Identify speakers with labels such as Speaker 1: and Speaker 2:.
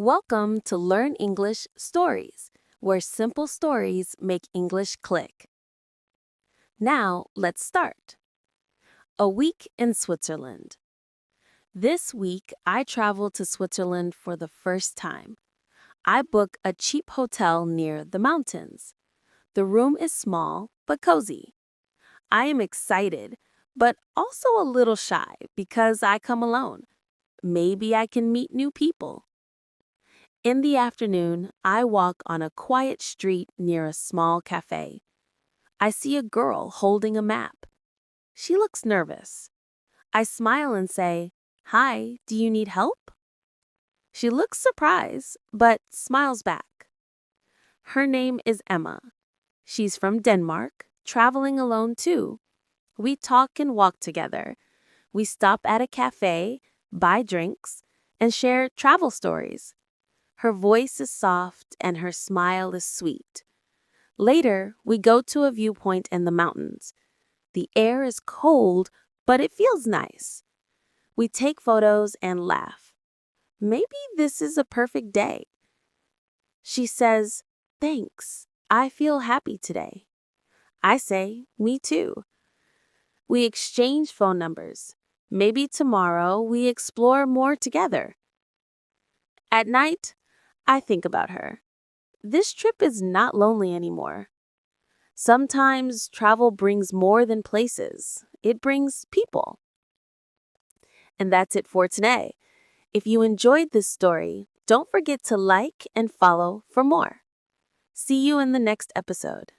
Speaker 1: Welcome to Learn English Stories, where simple stories make English click. Now, let's start. A week in Switzerland. This week, I traveled to Switzerland for the first time. I booked a cheap hotel near the mountains. The room is small but cozy. I am excited, but also a little shy because I come alone. Maybe I can meet new people. In the afternoon, I walk on a quiet street near a small cafe. I see a girl holding a map. She looks nervous. I smile and say, "Hi, do you need help?" She looks surprised, but smiles back. Her name is Emma. She's from Denmark, traveling alone too. We talk and walk together. We stop at a cafe, buy drinks, and share travel stories. Her voice is soft and her smile is sweet. Later, we go to a viewpoint in the mountains. The air is cold, but it feels nice. We take photos and laugh. Maybe this is a perfect day. She says, "Thanks, I feel happy today." I say, "Me too." We exchange phone numbers. Maybe tomorrow we explore more together. At night, I think about her. This trip is not lonely anymore. Sometimes travel brings more than places. It brings people. And that's it for today. If you enjoyed this story, don't forget to like and follow for more. See you in the next episode.